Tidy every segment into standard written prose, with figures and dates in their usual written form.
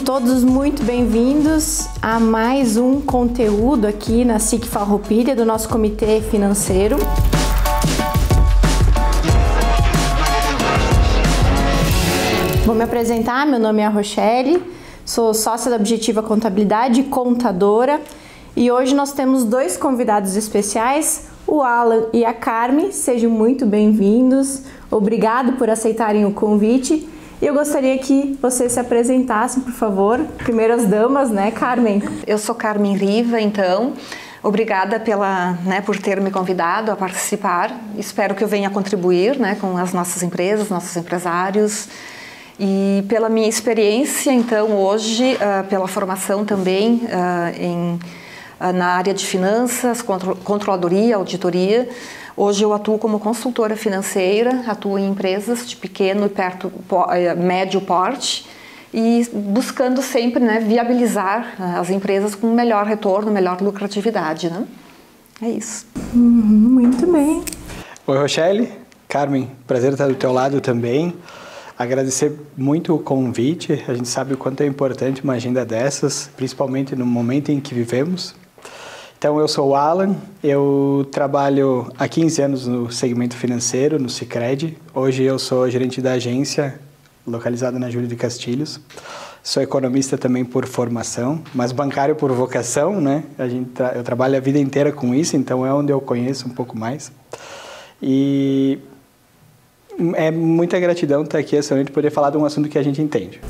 todos muito bem-vindos a mais um conteúdo aqui na SIC Farroupilha do nosso Comitê Financeiro. Vou me apresentar, meu nome é Rochelle, sou sócia da Objetiva Contabilidade e contadora, e hoje nós temos dois convidados especiais, o Alan e a Carmen. Sejam muito bem-vindos, obrigado por aceitarem o convite. E eu gostaria que vocês se apresentassem, por favor. Primeiro as damas, né, Carmen? Eu sou Carmen Riva, então. Obrigada por ter me convidado a participar. Espero que eu venha contribuir, com as nossas empresas, nossos empresários. E pela minha experiência, então, hoje, pela formação também na área de finanças, controladoria, auditoria. Hoje eu atuo como consultora financeira, atuo em empresas de pequeno e médio porte e buscando sempre viabilizar as empresas com melhor retorno, melhor lucratividade. É isso. Muito bem. Oi, Rochelle. Carmen, prazer estar do teu lado também. Agradecer muito o convite. A gente sabe o quanto é importante uma agenda dessas, principalmente no momento em que vivemos. Então, eu sou o Alan, eu trabalho há 15 anos no segmento financeiro, no Sicredi. Hoje eu sou gerente da agência, localizada na Júlio de Castilhos. Sou economista também por formação, mas bancário por vocação, né? Eu trabalho a vida inteira com isso, então é onde eu conheço um pouco mais. E é muita gratidão estar aqui essa noite, poder falar de um assunto que a gente entende.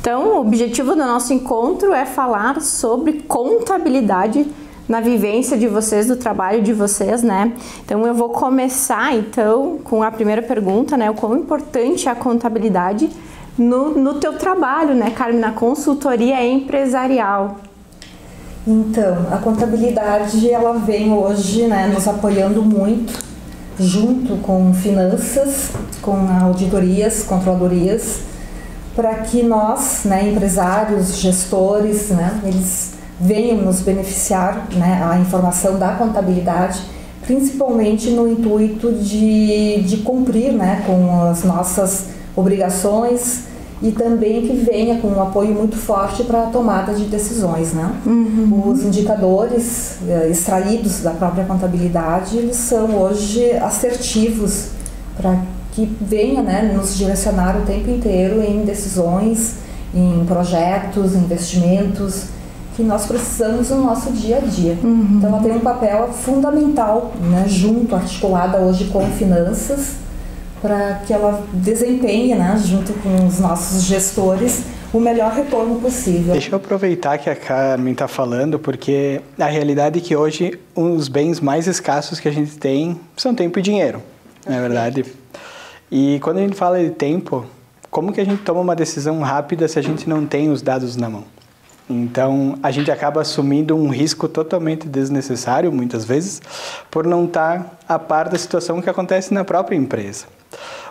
Então, o objetivo do nosso encontro é falar sobre contabilidade na vivência de vocês, do trabalho de vocês, né? Então eu vou começar então com a primeira pergunta, o quão importante é a contabilidade no teu trabalho, Carmen, na consultoria empresarial? Então, a contabilidade ela vem hoje, nos apoiando muito, junto com finanças, com auditorias, controladorias, para que nós, empresários, gestores, eles venham nos beneficiar, a informação da contabilidade, principalmente no intuito de cumprir, com as nossas obrigações e também que venha com um apoio muito forte para a tomada de decisões, Os indicadores extraídos da própria contabilidade, eles são hoje assertivos para que venha, nos direcionar o tempo inteiro em decisões, em projetos, investimentos, que nós precisamos no nosso dia a dia. Então ela tem um papel fundamental, junto, articulada hoje com finanças, para que ela desempenhe, junto com os nossos gestores, o melhor retorno possível. Deixa eu aproveitar que a Carmen está falando, porque a realidade é que hoje os bens mais escassos que a gente tem são tempo e dinheiro, não é verdade? E quando a gente fala de tempo, como que a gente toma uma decisão rápida se a gente não tem os dados na mão? Então, a gente acaba assumindo um risco totalmente desnecessário, muitas vezes, por não estar a par da situação que acontece na própria empresa.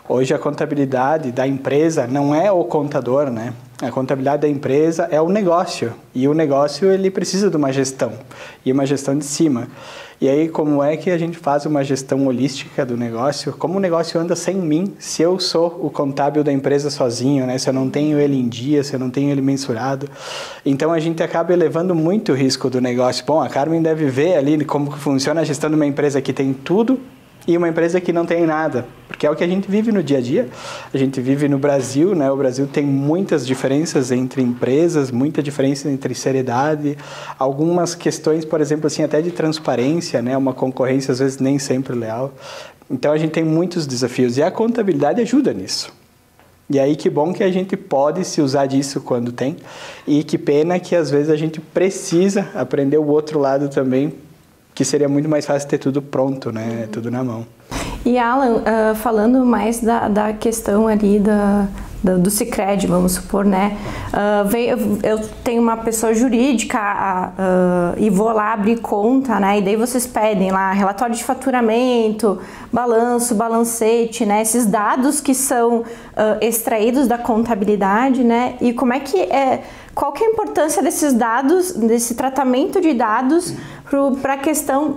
Hoje, a contabilidade da empresa não é o contador, A contabilidade da empresa é o negócio. E o negócio, ele precisa de uma gestão. E uma gestão de cima. E aí, como é que a gente faz uma gestão holística do negócio? Como o negócio anda sem mim, se eu sou o contábil da empresa sozinho, Se eu não tenho ele em dia, se eu não tenho ele mensurado. Então, a gente acaba elevando muito o risco do negócio. Bom, a Carmen deve ver ali como funciona a gestão de uma empresa que tem tudo e uma empresa que não tem nada, porque é o que a gente vive no dia a dia. A gente vive no Brasil, O Brasil tem muitas diferenças entre empresas, muita diferença entre seriedade, algumas questões, por exemplo, assim, até de transparência, Uma concorrência às vezes nem sempre leal. Então a gente tem muitos desafios e a contabilidade ajuda nisso. E aí que bom que a gente pode se usar disso quando tem, e que pena que às vezes a gente precisa aprender o outro lado também, que seria muito mais fácil ter tudo pronto, Tudo na mão. E Alan, falando mais da questão ali do Sicredi, vamos supor, eu tenho uma pessoa jurídica e vou lá abrir conta, e daí vocês pedem lá relatório de faturamento, balanço, balancete, esses dados que são extraídos da contabilidade, e como é que qual que é a importância desses dados, desse tratamento de dados para a questão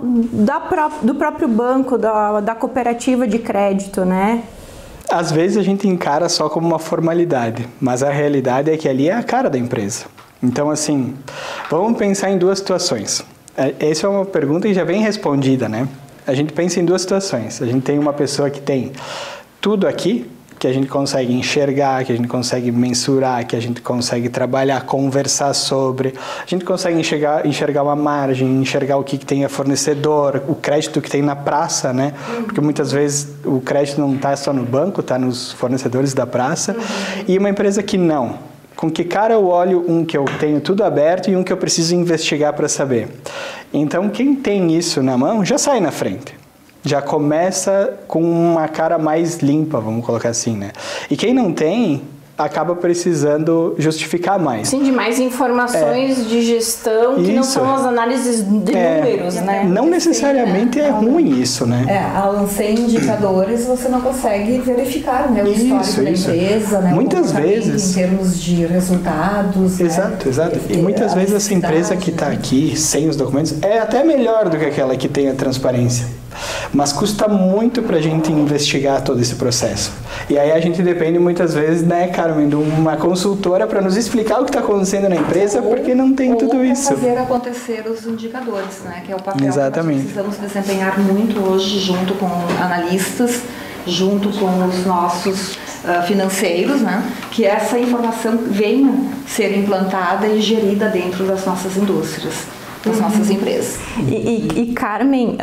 do próprio banco, da cooperativa de crédito, Às vezes a gente encara só como uma formalidade, mas a realidade é que ali é a cara da empresa. Então, assim, vamos pensar em duas situações. Essa é uma pergunta que já vem respondida, né? A gente pensa em duas situações. A gente tem uma pessoa que tem tudo aqui, que a gente consegue enxergar, que a gente consegue mensurar, que a gente consegue trabalhar, conversar sobre, a gente consegue enxergar uma margem, enxergar o que tem a fornecedor, o crédito que tem na praça, né? Porque muitas vezes o crédito não está só no banco, está nos fornecedores da praça. E uma empresa que não. Com que cara eu olho um que eu tenho tudo aberto e um que eu preciso investigar para saber. Então, quem tem isso na mão já sai na frente. Já começa com uma cara mais limpa, vamos colocar assim, né? E quem não tem, acaba precisando justificar mais. Sim, de mais informações de gestão que não são as análises de números, né? Não necessariamente é ruim isso, né? Ao sem indicadores, você não consegue verificar, né, o histórico da empresa, né, muitas vezes, em termos de resultados. Exato, exato. E muitas vezes essa empresa que está aqui, sem os documentos, é até melhor do que aquela que tem a transparência. Mas custa muito para a gente investigar todo esse processo. E aí a gente depende muitas vezes, né, Carmen, de uma consultora para nos explicar o que está acontecendo na empresa, porque não tem tudo isso. Fazer acontecer os indicadores, né, que é o papel Exatamente. que nós precisamos desempenhar muito hoje, junto com analistas, junto com os nossos financeiros, né, que essa informação venha ser implantada e gerida dentro das nossas indústrias, das nossas empresas. E Carmen,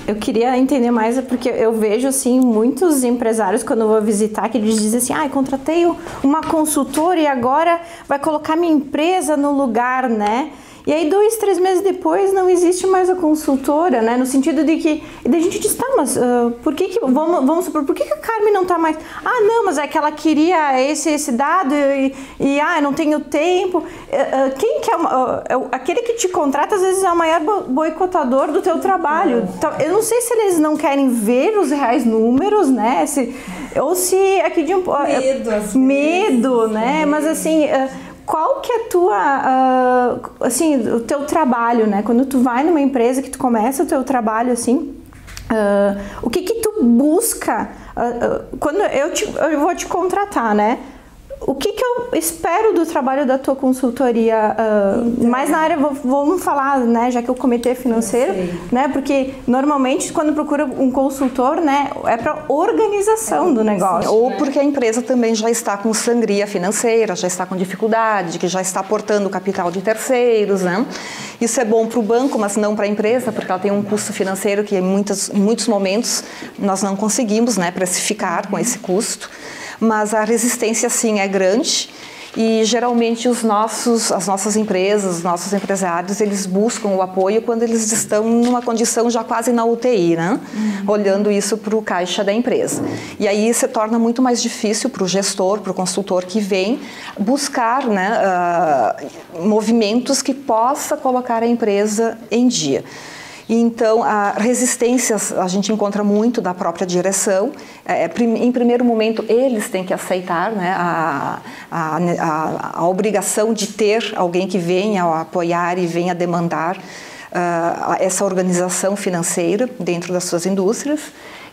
eu queria entender mais, porque eu vejo assim muitos empresários quando eu vou visitar que eles dizem assim, contratei uma consultora e agora vai colocar minha empresa no lugar, né? E aí 2, 3 meses depois não existe mais a consultora, né? No sentido de que a gente diz, mas por que vamos supor, por que a Carmen não está mais? Não, mas é que ela queria esse dado e não tenho tempo. Quem que aquele que te contrata às vezes é o maior boicotador do teu trabalho. Então, eu não sei se eles não querem ver os reais números, né? Ou se aqui de medo, né? Mas assim, qual que é a tua, o teu trabalho, né? Quando tu vai numa empresa, que tu começa o teu trabalho, assim, o que tu busca quando eu vou te contratar, né? O que eu espero do trabalho da tua consultoria? Mais na área, vamos falar, né, já que o comitê financeiro, né, porque normalmente quando procura um consultor, né, é para organização do negócio. Ou porque a empresa também já está com sangria financeira, já está com dificuldade, que já está aportando capital de terceiros, né? Isso é bom para o banco, mas não para a empresa, porque ela tem um custo financeiro que em muitos momentos nós não conseguimos, né, precificar com esse custo. Mas a resistência, sim, é grande e geralmente as nossas empresas, os nossos empresários, eles buscam o apoio quando eles estão numa condição já quase na UTI, né? Olhando isso para o caixa da empresa. E aí se torna muito mais difícil para o gestor, para o consultor que vem buscar, né, movimentos que possa colocar a empresa em dia. Então, a resistências a gente encontra muito da própria direção. Em primeiro momento, eles têm que aceitar, né, a obrigação de ter alguém que venha apoiar e venha demandar essa organização financeira dentro das suas indústrias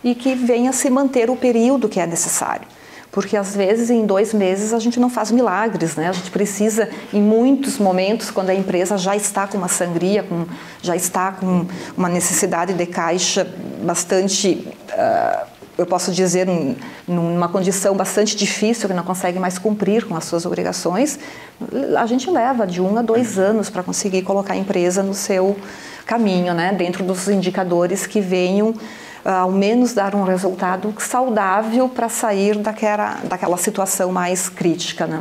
e que venha se manter o período que é necessário. Porque às vezes em 2 meses a gente não faz milagres, né? A gente precisa, em muitos momentos, quando a empresa já está com uma sangria, já está com uma necessidade de caixa bastante, eu posso dizer, numa condição bastante difícil, que não consegue mais cumprir com as suas obrigações, a gente leva de 1 a 2 anos para conseguir colocar a empresa no seu caminho, né? Dentro dos indicadores que venham ao menos dar um resultado saudável para sair daquela situação mais crítica, né?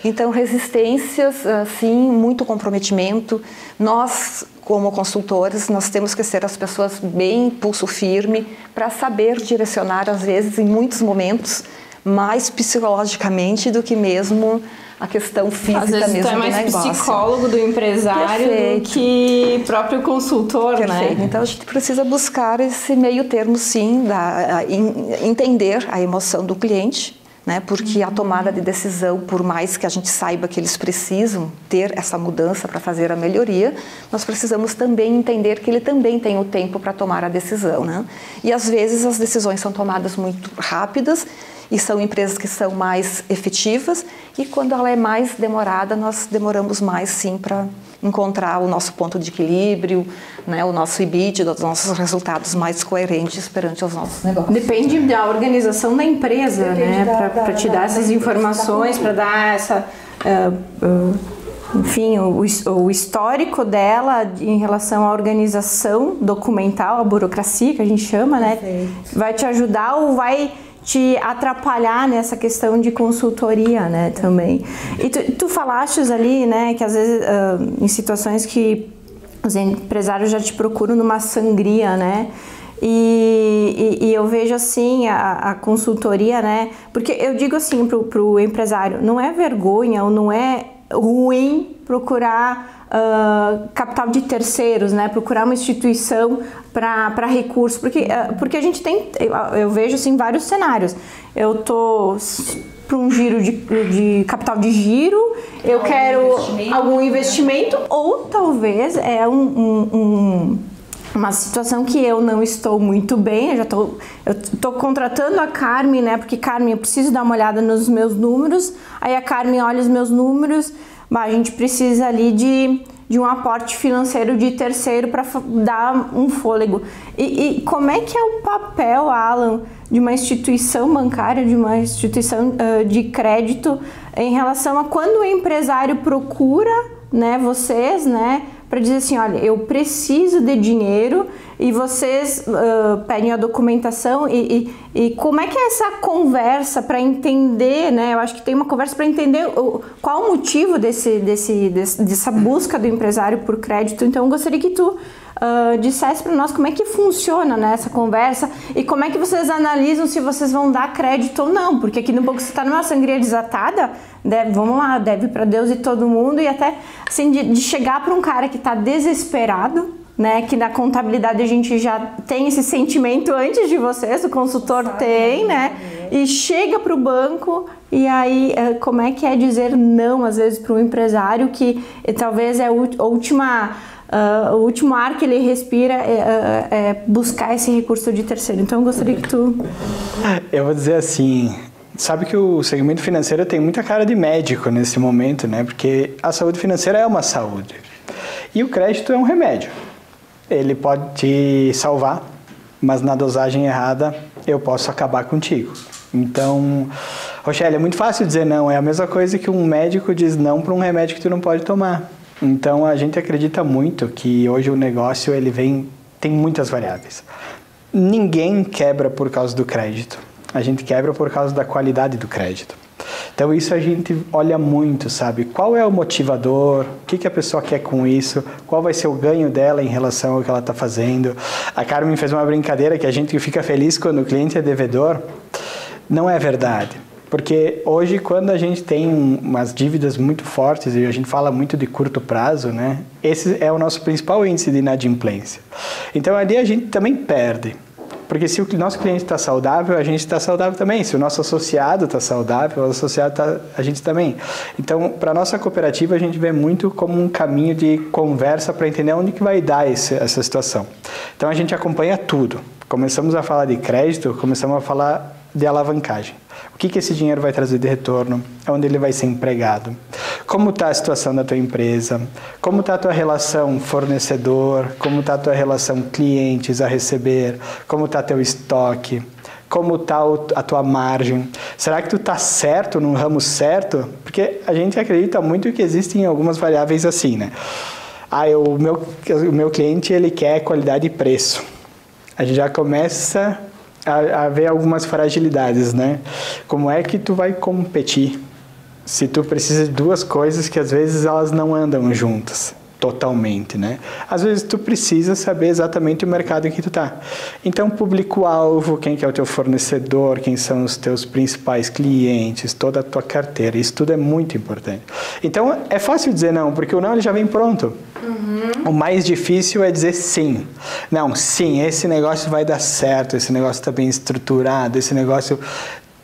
Então, resistências, sim, muito comprometimento. Nós, como consultores, nós temos que ser as pessoas bem pulso firme para saber direcionar, às vezes, em muitos momentos, mais psicologicamente do que mesmo a questão física mesmo do negócio. Às vezes tu é mais psicólogo do empresário do que próprio consultor, Perfeito. Né? Então a gente precisa buscar esse meio termo, sim, entender a emoção do cliente, né? Porque a tomada de decisão, por mais que a gente saiba que eles precisam ter essa mudança para fazer a melhoria, nós precisamos também entender que ele também tem o tempo para tomar a decisão, né? E às vezes as decisões são tomadas muito rápidas e são empresas que são mais efetivas, e quando ela é mais demorada, nós demoramos mais sim para encontrar o nosso ponto de equilíbrio, né, o nosso EBITDA, os nossos resultados mais coerentes perante os nossos negócios. Depende da organização da empresa, né, para te dar essas informações, para dar essa... enfim, o histórico dela em relação à organização documental, a burocracia que a gente chama, né? Perfeito. Vai te ajudar ou vai te atrapalhar nessa questão de consultoria, né, também. E tu falaste ali, né, que às vezes em situações que os empresários já te procuram numa sangria, né? E eu vejo assim a consultoria, né? Porque eu digo assim pro empresário, não é vergonha ou não é ruim procurar capital de terceiros, né? Procurar uma instituição para recursos, porque a gente tem, eu vejo assim vários cenários. Eu tô para um giro de capital de giro, eu quero algum investimento, ou talvez é uma situação que eu não estou muito bem, eu tô contratando a Carmen, né? Porque, Carmen, eu preciso dar uma olhada nos meus números. Aí a Carmen olha os meus números, a gente precisa ali de um aporte financeiro de terceiro para dar um fôlego. E como é que é o papel, Alan, de uma instituição bancária, de uma instituição de crédito em relação a quando o empresário procura, né, vocês, né, para dizer assim, olha, eu preciso de dinheiro, e vocês pedem a documentação, e como é que é essa conversa para entender, né? Eu acho que tem uma conversa para entender qual o motivo dessa busca do empresário por crédito. Então, eu gostaria que tu dissesse para nós como é que funciona, né, essa conversa, e como é que vocês analisam se vocês vão dar crédito ou não, porque aqui no pouco você está numa sangria desatada, vamos lá, deve para Deus e todo mundo, e até assim, de chegar para um cara que está desesperado, né, que na contabilidade a gente já tem esse sentimento antes de vocês, o consultor tem, né, e chega para o banco, e aí como é que é dizer não, às vezes, para um empresário que talvez é o último ar que ele respira é buscar esse recurso de terceiro. Então eu gostaria que tu... Eu vou dizer assim, sabe que o segmento financeiro tem muita cara de médico nesse momento, né? Porque a saúde financeira é uma saúde. E o crédito é um remédio. Ele pode te salvar, mas na dosagem errada eu posso acabar contigo. Então, Rochelle, é muito fácil dizer não. É a mesma coisa que um médico diz não para um remédio que tu não pode tomar. Então, a gente acredita muito que hoje o negócio tem muitas variáveis. Ninguém quebra por causa do crédito. A gente quebra por causa da qualidade do crédito. Então, isso a gente olha muito, sabe? Qual é o motivador? O que a pessoa quer com isso? Qual vai ser o ganho dela em relação ao que ela está fazendo? A Carmen fez uma brincadeira que a gente fica feliz quando o cliente é devedor. Não é verdade. Porque hoje, quando a gente tem umas dívidas muito fortes e a gente fala muito de curto prazo, né? Esse é o nosso principal índice de inadimplência. Então, ali a gente também perde. Porque se o nosso cliente está saudável, a gente está saudável também. Se o nosso associado está saudável, o associado a gente também. Então, para a nossa cooperativa, a gente vê muito como um caminho de conversa para entender onde que vai dar essa situação. Então, a gente acompanha tudo. Começamos a falar de crédito, começamos a falar de alavancagem. O que esse dinheiro vai trazer de retorno? Onde ele vai ser empregado? Como está a situação da tua empresa? Como está a tua relação fornecedor? Como está a tua relação clientes a receber? Como está teu estoque? Como está a tua margem? Será que tu está certo, no ramo certo? Porque a gente acredita muito que existem algumas variáveis assim, né? O meu cliente, ele quer qualidade e preço. A gente já começa a ver algumas fragilidades, né? Como é que tu vai competir se tu precisa de duas coisas que às vezes elas não andam juntas totalmente, né? Às vezes tu precisa saber exatamente o mercado em que tu tá. Então, público-alvo, quem que é o teu fornecedor, quem são os teus principais clientes, toda a tua carteira, isso tudo é muito importante. Então, é fácil dizer não, porque o não ele já vem pronto. O mais difícil é dizer sim. Não, sim, esse negócio vai dar certo, esse negócio está bem estruturado, esse negócio,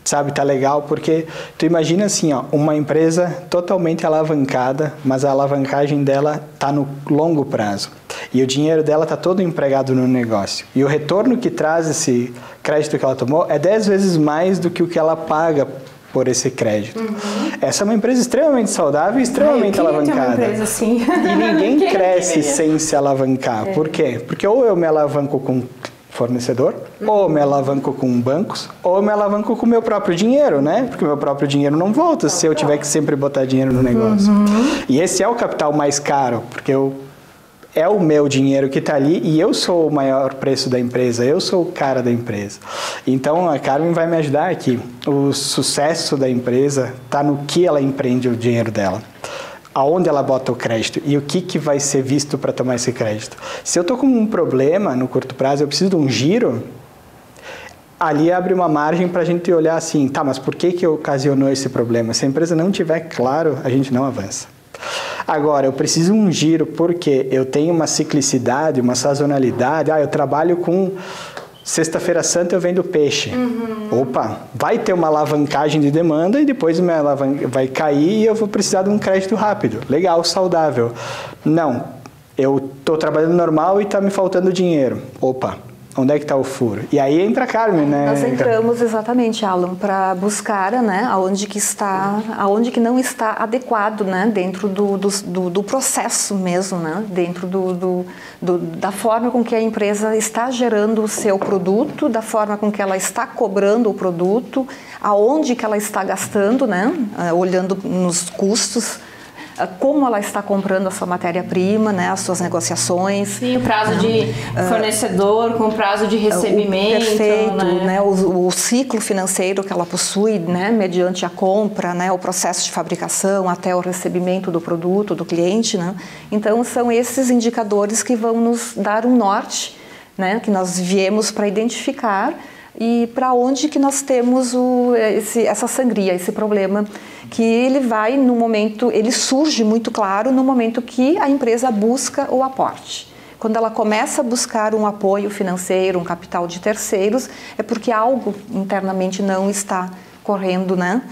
sabe, tá legal, porque tu imagina assim, ó, uma empresa totalmente alavancada, mas a alavancagem dela tá no longo prazo. E o dinheiro dela está todo empregado no negócio. E o retorno que traz esse crédito que ela tomou é 10 vezes mais do que o que ela paga por esse crédito. Essa é uma empresa extremamente saudável e extremamente alavancada. Ter uma empresa assim. E ninguém cresce sem se alavancar. Por quê? Porque ou eu me alavanco com fornecedor, ou me alavanco com bancos, ou me alavanco com o meu próprio dinheiro, né? Porque o meu próprio dinheiro não volta se eu tiver que sempre botar dinheiro no negócio. E esse é o capital mais caro, porque é o meu dinheiro que está ali e eu sou o maior preço da empresa, eu sou o cara da empresa. Então a Carmen vai me ajudar aqui. O sucesso da empresa está no que ela empreende o dinheiro dela. Aonde ela bota o crédito e o que vai ser visto para tomar esse crédito. Se eu estou com um problema no curto prazo, eu preciso de um giro, ali abre uma margem para a gente olhar assim, tá, mas por que ocasionou esse problema? Se a empresa não tiver claro, a gente não avança. Agora, eu preciso de um giro porque eu tenho uma ciclicidade, uma sazonalidade, eu trabalho com... Sexta-feira Santa eu vendo peixe. Opa, vai ter uma alavancagem de demanda e depois minha alavanca vai cair e eu vou precisar de um crédito rápido. Legal, saudável. Não, eu estou trabalhando normal e está me faltando dinheiro. Opa, onde é que está o furo? E aí entra a Carmen, né? Nós entramos exatamente, Alan, para buscar, né, aonde que não está adequado, né, dentro do processo mesmo, né, dentro da forma com que a empresa está gerando o seu produto, da forma com que ela está cobrando o produto, aonde que ela está gastando, né, olhando nos custos, como ela está comprando a sua matéria-prima, né, as suas negociações. Sim, o prazo de fornecedor com o prazo de recebimento. Perfeito, né, o ciclo financeiro que ela possui, né, mediante a compra, né, o processo de fabricação até o recebimento do produto, do cliente. Né? Então, são esses indicadores que vão nos dar um norte, né, que nós viemos para identificar e para onde que nós temos essa sangria, esse problema, que ele vai no momento, ele surge muito claro no momento que a empresa busca o aporte. Quando ela começa a buscar um apoio financeiro, um capital de terceiros, é porque algo internamente não está correndo, né,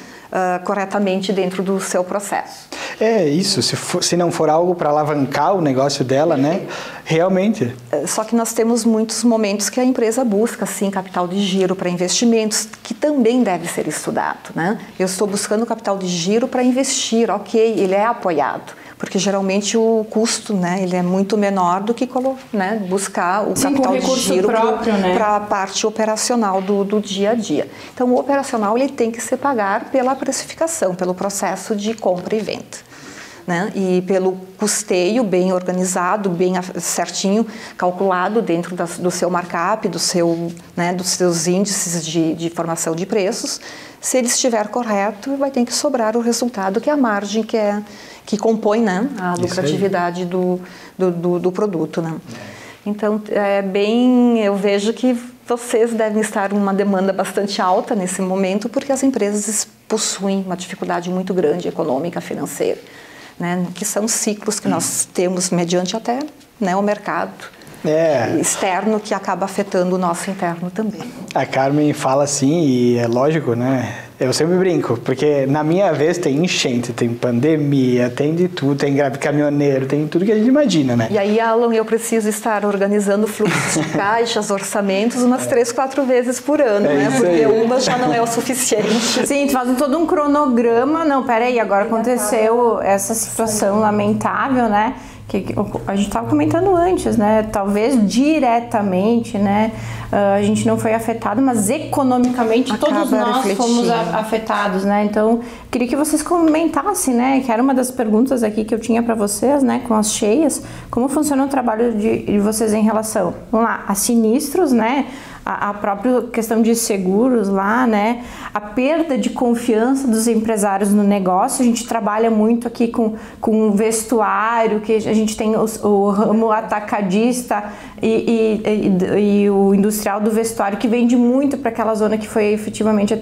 corretamente dentro do seu processo. É isso, se não for algo para alavancar o negócio dela, né? Realmente. Só que nós temos muitos momentos que a empresa busca, sim, capital de giro para investimentos, que também deve ser estudado, né? Eu estou buscando capital de giro para investir, ok, ele é apoiado, porque geralmente o custo, né, ele é muito menor do que, né, buscar o capital de giro para a parte operacional do dia a dia. Então, o operacional ele tem que se pagar pela precificação, pelo processo de compra e venda. Né? E pelo custeio bem organizado, bem certinho, calculado dentro do seu markup, né, dos seus índices de formação de preços. Se ele estiver correto, vai ter que sobrar o resultado, que é a margem que compõe, né, a lucratividade do produto. Né? Então, eu vejo que vocês devem estar uma demanda bastante alta nesse momento, porque as empresas possuem uma dificuldade muito grande econômica, financeira. Né, que são ciclos que nós temos mediante até, né, o mercado externo que acaba afetando o nosso interno também. A Carmen fala assim, e é lógico, né? Eu sempre brinco, porque na minha vez tem enchente, tem pandemia, tem de tudo, tem grave caminhoneiro, tem tudo que a gente imagina, né? E aí, Alan, eu preciso estar organizando fluxos de caixas, orçamentos, umas 3, 4 vezes por ano, né? Porque uma já não é o suficiente. Sim, tu faz todo um cronograma. Não, peraí, agora aconteceu essa situação lamentável, né? Que a gente estava comentando antes, né? Talvez diretamente, né? A gente não foi afetado, mas economicamente todos nós fomos afetados, né? Então, queria que vocês comentassem, né? Que era uma das perguntas aqui que eu tinha para vocês, né? Com as cheias, como funciona o trabalho de vocês em relação, vamos lá, a sinistros, né? A própria questão de seguros lá, né? A perda de confiança dos empresários no negócio. A gente trabalha muito aqui com vestuário, que a gente tem o ramo atacadista e o industrial do vestuário, que vende muito para aquela zona que foi efetivamente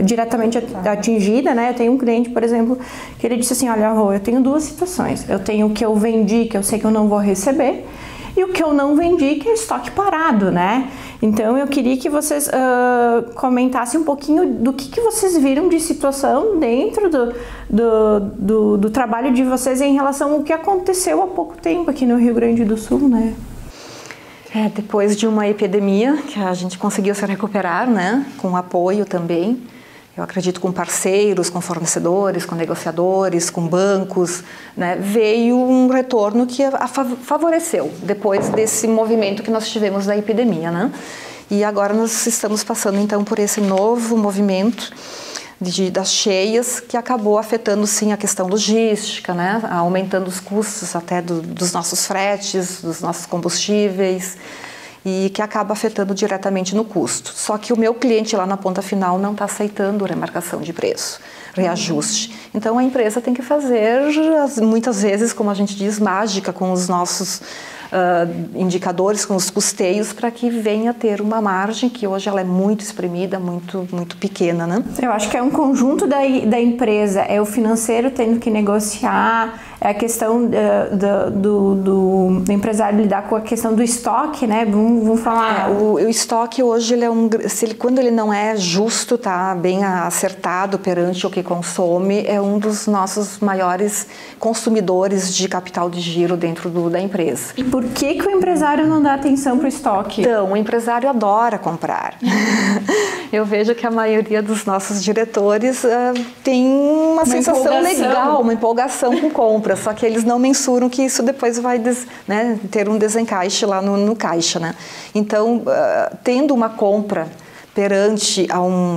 diretamente atingida, né? Eu tenho um cliente, por exemplo, que ele disse assim, olha, Rô, eu tenho 2 situações. Eu tenho o que eu vendi, que eu sei que eu não vou receber, e o que eu não vendi, que é estoque parado, né? Então eu queria que vocês comentassem um pouquinho do que vocês viram de situação dentro do trabalho de vocês em relação ao que aconteceu há pouco tempo aqui no Rio Grande do Sul, né? Depois de uma epidemia que a gente conseguiu se recuperar, né? Com apoio também. Eu acredito com parceiros, com fornecedores, com negociadores, com bancos, né? Veio um retorno que favoreceu depois desse movimento que nós tivemos da epidemia, né? E agora nós estamos passando então por esse novo movimento das cheias que acabou afetando sim a questão logística, né? Aumentando os custos até dos nossos fretes, dos nossos combustíveis, e que acaba afetando diretamente no custo. Só que o meu cliente lá na ponta final não está aceitando remarcação de preço, reajuste. Então a empresa tem que fazer, muitas vezes, como a gente diz, mágica com os nossos indicadores, com os custeios, para que venha ter uma margem que hoje ela é muito espremida, muito pequena, né? Eu acho que é um conjunto da empresa, é o financeiro tendo que negociar, é a questão do empresário lidar com a questão do estoque, né? Vamos falar. O estoque hoje, quando ele não é justo, tá bem acertado perante o que consome, é um dos nossos maiores consumidores de capital de giro dentro da empresa. E por que o empresário não dá atenção para o estoque? Então, o empresário adora comprar. Eu vejo que a maioria dos nossos diretores tem uma sensação legal, uma empolgação com compra, só que eles não mensuram que isso depois vai ter um desencaixe lá no caixa, né? Então, tendo uma compra perante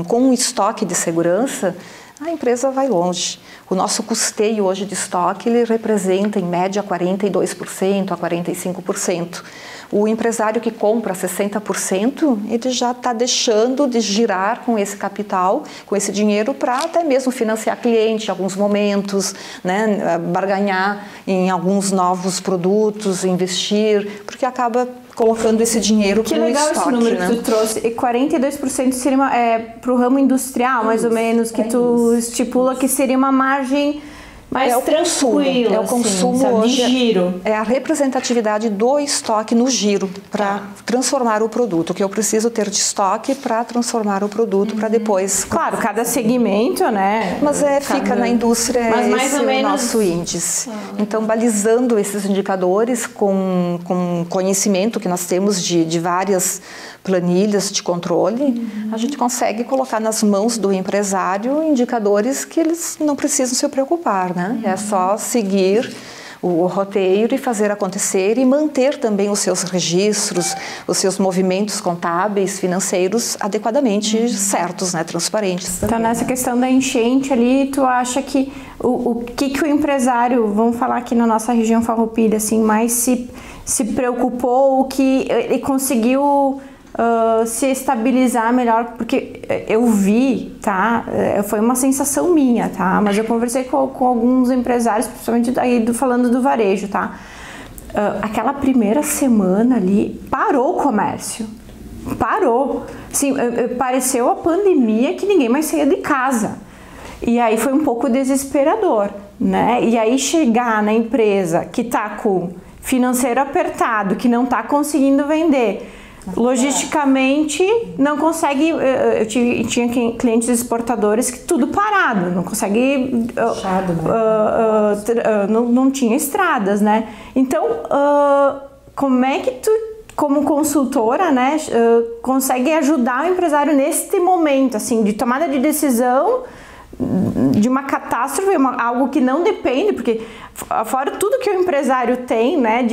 com um estoque de segurança, a empresa vai longe. O nosso custeio hoje de estoque, ele representa em média 42% a 45%. O empresário que compra 60%, ele já está deixando de girar com esse capital, com esse dinheiro, para até mesmo financiar cliente em alguns momentos, né, barganhar em alguns novos produtos, investir, porque acaba colocando esse dinheiro para o estoque. Que legal esse número, né, que tu trouxe. E 42% seria para o ramo industrial, mais ou menos, que tu estipula que seria uma margem mais tranquila. É o consumo assim, hoje, de giro. É a representatividade do estoque no giro para transformar o produto. O que eu preciso ter de estoque para transformar o produto para depois. Claro, cada segmento, né? Mas fica na indústria, mas mais ou menos o nosso índice. Então, balizando esses indicadores com conhecimento que nós temos de várias planilhas de controle, a gente consegue colocar nas mãos do empresário indicadores que eles não precisam se preocupar, né? É só seguir o roteiro e fazer acontecer e manter também os seus registros, os seus movimentos contábeis, financeiros adequadamente certos, né? Transparentes. Então, nessa questão da enchente ali, tu acha que o que o empresário, vamos falar aqui na nossa região Farroupilha, assim, mais se preocupou, o que ele conseguiu se estabilizar melhor, porque eu vi, tá? Foi uma sensação minha, tá? Mas eu conversei com alguns empresários, principalmente falando do varejo, tá? Aquela primeira semana ali, parou o comércio. Parou. Assim, pareceu a pandemia que ninguém mais saía de casa. E aí foi um pouco desesperador, né? E aí chegar na empresa que tá com financeiro apertado, que não tá conseguindo vender, logisticamente não consegue. Eu tinha clientes exportadores que tudo parado, não consegue, não tinha estradas, né? Então, como é que tu, como consultora, né, consegue ajudar o empresário neste momento, assim, de tomada de decisão, de uma catástrofe, algo que não depende, porque fora tudo que o empresário tem, né,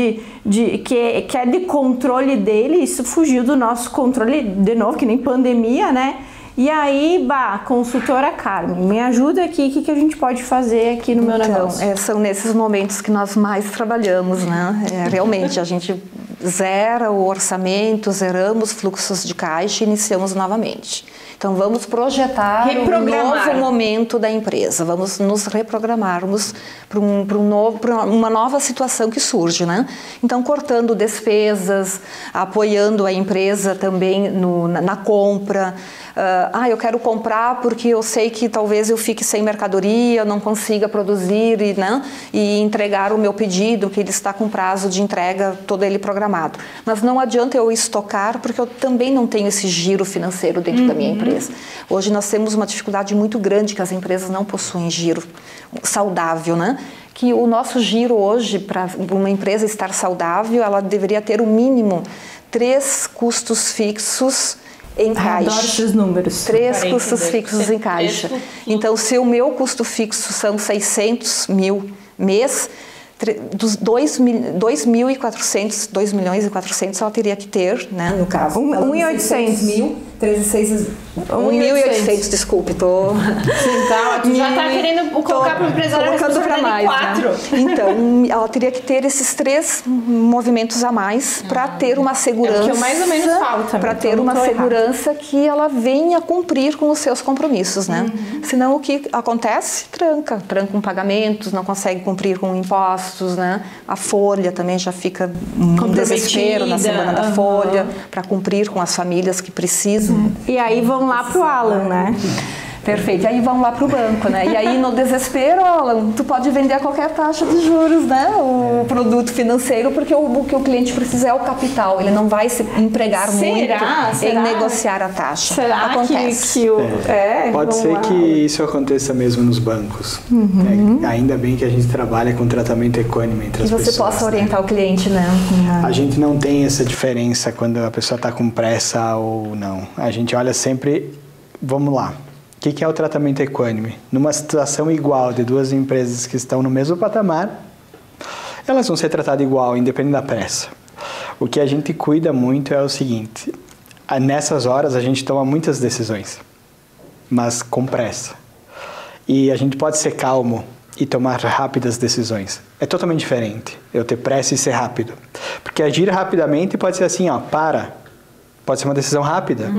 que é de controle dele, isso fugiu do nosso controle, de novo, que nem pandemia, né? E aí, consultora Carmen, me ajuda aqui, o que a gente pode fazer aqui no meu negócio? São nesses momentos que nós mais trabalhamos, né? Realmente, a gente zera o orçamento, zeramos fluxos de caixa e iniciamos novamente. Então, vamos projetar um novo momento da empresa, vamos nos reprogramarmos para uma nova situação que surge, né? Então, cortando despesas, apoiando a empresa também na compra. Eu quero comprar porque eu sei que talvez eu fique sem mercadoria, não consiga produzir e entregar o meu pedido, que ele está com prazo de entrega todo ele programado. programado. Mas não adianta eu estocar, porque eu também não tenho esse giro financeiro dentro da minha empresa. Hoje nós temos uma dificuldade muito grande que as empresas não possuem giro saudável, né? Que o nosso giro hoje, para uma empresa estar saudável, ela deveria ter o mínimo 3 custos fixos em caixa. Adoro esses números. 3 custos fixos em caixa. Então, se o meu custo fixo são 600 mil mês, dos 2.400, 2.400.000 ela teria que ter, né, no caso. 1.800 mil, 1.800, desculpe, tô... Então, tu já tá querendo colocar para o empresário colocando para mais, 4. Né? Então, ela teria que ter esses 3 movimentos a mais para ter uma segurança. É o que mais ou menos falta. Para ter uma segurança que ela venha cumprir com os seus compromissos, né? Senão o que acontece? Tranca com pagamentos, não consegue cumprir com impostos, né? A folha também já fica um desespero na semana da folha para cumprir com as famílias que precisam. E aí vão lá pro Alan, né? Perfeito. E aí vão lá para o banco, né? E aí no desespero, Alan, tu pode vender a qualquer taxa de juros, né? O produto financeiro, porque o que o cliente precisa é o capital. Ele não vai se empregar muito em negociar a taxa. Será Acontece. que Pode ser que isso aconteça mesmo nos bancos. Ainda bem que a gente trabalha com tratamento equânime entre as pessoas. Que você possa orientar o cliente, né? A gente não tem essa diferença quando a pessoa está com pressa ou não. A gente olha sempre, vamos lá. O que é o tratamento equânime? Numa situação igual de 2 empresas que estão no mesmo patamar, elas vão ser tratadas igual, independente da pressa. O que a gente cuida muito é o seguinte, nessas horas a gente toma muitas decisões, mas com pressa. E a gente pode ser calmo e tomar rápidas decisões. É totalmente diferente eu ter pressa e ser rápido. Porque agir rapidamente pode ser assim, para... Pode ser uma decisão rápida.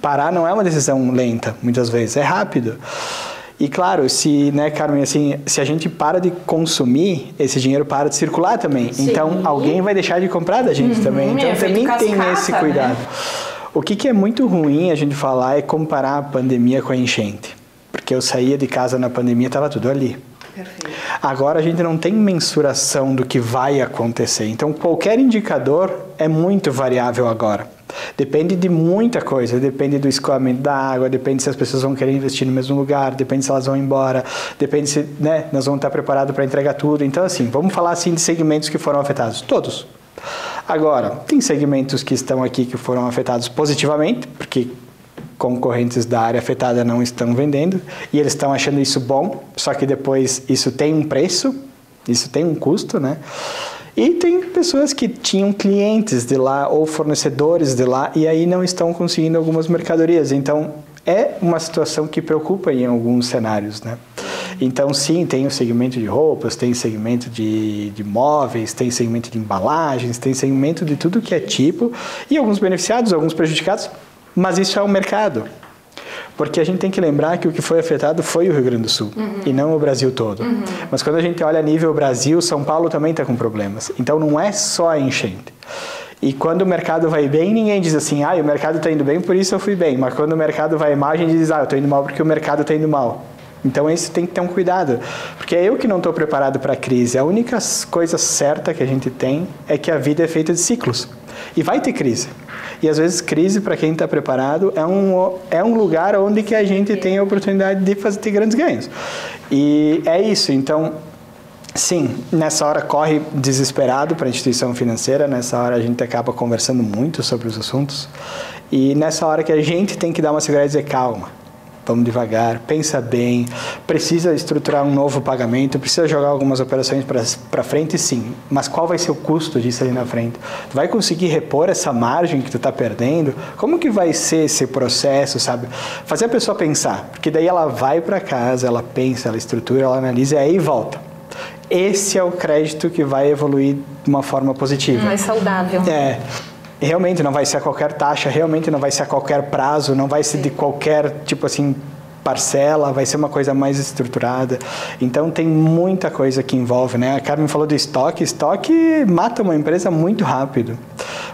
Parar não é uma decisão lenta, muitas vezes, é rápido. E claro, se, né, Carmen, assim, se a gente para de consumir, esse dinheiro para de circular também. Sim. Então, alguém vai deixar de comprar da gente também. Então, também tem esse cuidado. Né? O que é muito ruim a gente falar é comparar a pandemia com a enchente. Porque eu saía de casa na pandemia, estava tudo ali. Perfeito. Agora a gente não tem mensuração do que vai acontecer. Então, qualquer indicador é muito variável agora. Depende de muita coisa, depende do escoamento da água, depende se as pessoas vão querer investir no mesmo lugar, depende se elas vão embora, depende se, né, nós vamos estar preparados para entregar tudo. Então, assim, vamos falar assim de segmentos que foram afetados. Todos. Agora, tem segmentos que estão aqui que foram afetados positivamente, porque concorrentes da área afetada não estão vendendo, e eles estão achando isso bom, só que depois isso tem um preço, isso tem um custo, né? E tem pessoas que tinham clientes de lá ou fornecedores de lá e aí não estão conseguindo algumas mercadorias. Então, é uma situação que preocupa em alguns cenários, né? Então, sim, tem o segmento de roupas, tem segmento de móveis, tem segmento de embalagens, tem segmento de tudo que é tipo, e alguns beneficiados, alguns prejudicados, mas isso é o mercado. Porque a gente tem que lembrar que o que foi afetado foi o Rio Grande do Sul, e não o Brasil todo. Mas quando a gente olha a nível Brasil, São Paulo também está com problemas. Então não é só a enchente. E quando o mercado vai bem, ninguém diz assim, o mercado está indo bem, por isso eu fui bem. Mas quando o mercado vai mal, a gente diz, eu estou indo mal porque o mercado está indo mal. Então isso tem que ter um cuidado, porque é eu que não estou preparado para a crise. A única coisa certa que a gente tem é que a vida é feita de ciclos. E vai ter crise. E às vezes crise, para quem está preparado, é um lugar onde que a gente tem a oportunidade de ter grandes ganhos. E é isso. Então, sim, nessa hora corre desesperado para a instituição financeira, nessa hora a gente acaba conversando muito sobre os assuntos. E nessa hora que a gente tem que dar uma segurada e dizer, calma. Vamos devagar, pensa bem, precisa estruturar um novo pagamento, precisa jogar algumas operações para frente, sim. Mas qual vai ser o custo disso ali na frente? Tu vai conseguir repor essa margem que tu está perdendo? Como que vai ser esse processo, sabe? Fazer a pessoa pensar, porque daí ela vai para casa, ela pensa, ela estrutura, ela analisa e aí volta. Esse é o crédito que vai evoluir de uma forma positiva. Mais saudável. Realmente não vai ser a qualquer taxa, realmente não vai ser a qualquer prazo, não vai ser de qualquer, tipo assim, parcela, vai ser uma coisa mais estruturada. Então, tem muita coisa que envolve, né? A Carmen falou do estoque. Estoque mata uma empresa muito rápido.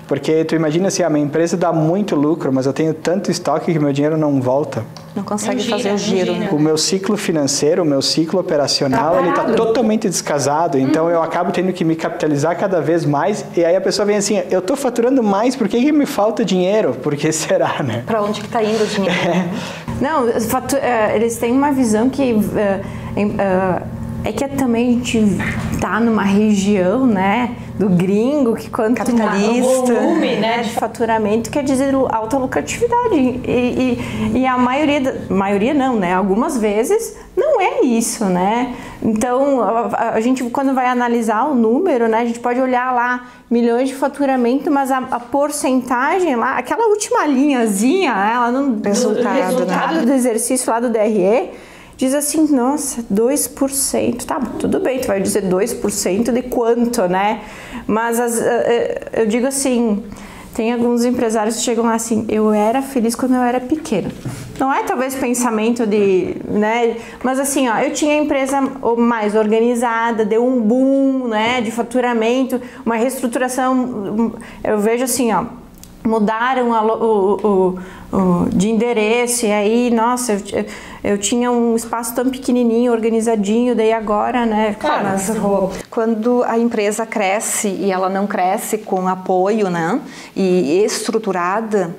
Porque tu imagina assim, a minha empresa dá muito lucro, mas eu tenho tanto estoque que meu dinheiro não volta. Não consegue fazer o giro. O meu ciclo financeiro, o meu ciclo operacional, ele está totalmente descasado. Então, eu acabo tendo que me capitalizar cada vez mais. E aí a pessoa vem assim, eu estou faturando mais, por que me falta dinheiro? Por que será, né? Para onde que está indo o dinheiro? Não, eles têm uma visão que... É que também a gente tá numa região, né, do gringo, que quanto capitalista, volume, né, de faturamento quer dizer alta lucratividade. E a maioria não, né, algumas vezes não é isso, né. Então, a gente quando vai analisar o número, né, a gente pode olhar lá milhões de faturamento, mas a porcentagem lá, aquela última linhazinha, ela não... resultado do exercício lá do DRE, diz assim, nossa, 2%, tá, tudo bem, tu vai dizer 2% de quanto, né? Mas eu digo assim, tem alguns empresários que chegam lá assim, eu era feliz quando eu era pequena. Não é talvez pensamento de, né? Mas assim, ó, eu tinha a empresa mais organizada, deu um boom, né, de faturamento, uma reestruturação, eu vejo assim, ó, mudaram de endereço e aí, nossa, eu tinha um espaço tão pequenininho, organizadinho, daí agora, né? Claro, mas quando a empresa cresce e ela não cresce com apoio, né? E estruturada,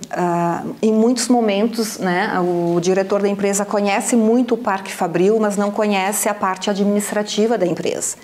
em muitos momentos, né? O diretor da empresa conhece muito o Parque Fabril, mas não conhece a parte administrativa da empresa.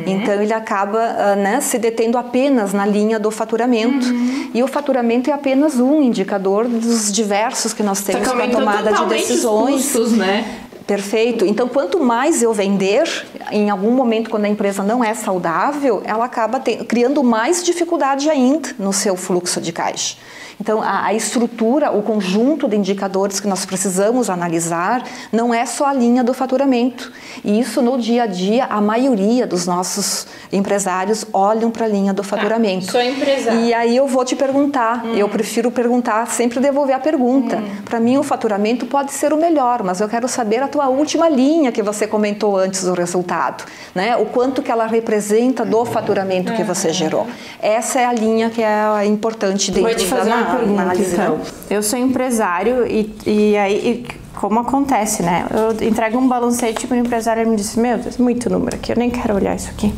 Então ele acaba, né? Se detendo apenas na linha do faturamento. E o faturamento é apenas um indicador dos diversos que nós temos para a tomada de decisões. Custos, né? Perfeito. Então, quanto mais eu vender, em algum momento, quando a empresa não é saudável, ela acaba criando mais dificuldade ainda no seu fluxo de caixa. Então, a estrutura, o conjunto de indicadores que nós precisamos analisar não é só a linha do faturamento. E isso, no dia a dia, a maioria dos nossos empresários olham para a linha do faturamento. Sou empresário. E aí eu vou te perguntar, eu prefiro perguntar, sempre devolver a pergunta. Para mim, o faturamento pode ser o melhor, mas eu quero saber a tua última linha que você comentou antes do resultado. Né? O quanto que ela representa do faturamento que você gerou. Essa é a linha que é importante dentro Vou te fazer uma pergunta, análise. então. Eu sou empresário e aí, como acontece, né? Eu entrego um balancete para o empresário e ele me diz, meu Deus, muito número aqui, eu nem quero olhar isso aqui.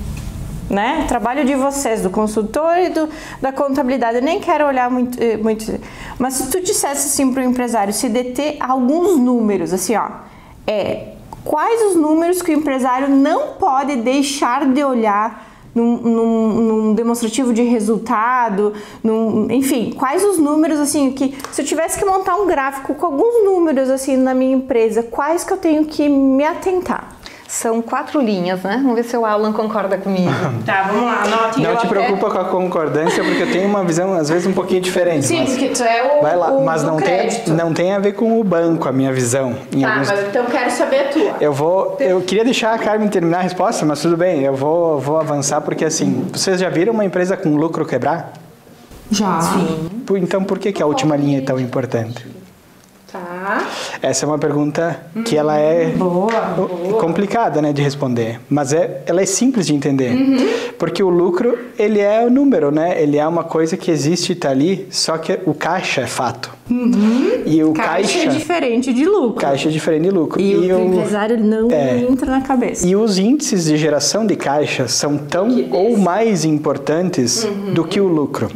Né? Trabalho de vocês, do consultor e da contabilidade, eu nem quero olhar muito. Mas se tu dissesse assim para o empresário, se deter alguns números, assim, ó, quais os números que o empresário não pode deixar de olhar num demonstrativo de resultado, enfim, quais os números, assim, que se eu tivesse que montar um gráfico com alguns números, assim, na minha empresa, quais que eu tenho que me atentar? São 4 linhas, né? Vamos ver se o Alan concorda comigo. Tá, vamos lá, anote. Não te preocupa com a concordância, porque eu tenho uma visão, às vezes, um pouquinho diferente. Sim, porque tu é o vai lá, mas crédito. não tem a ver com o banco, a minha visão. Mas então eu quero saber a tua. Eu queria deixar a Carmen terminar a resposta, mas tudo bem, eu vou avançar, porque assim, vocês já viram uma empresa com lucro quebrar? Já. Sim. Então por que a última linha é tão importante? Tá. Essa é uma pergunta que ela é complicada, né, de responder, mas ela é simples de entender, porque o lucro, ele é o número, né, ele é uma coisa que existe e está ali, só que o caixa é fato. E o caixa é diferente de lucro. Caixa é diferente de lucro. E o empresário não entra na cabeça. E os índices de geração de caixa são tão ou mais importantes do que o lucro.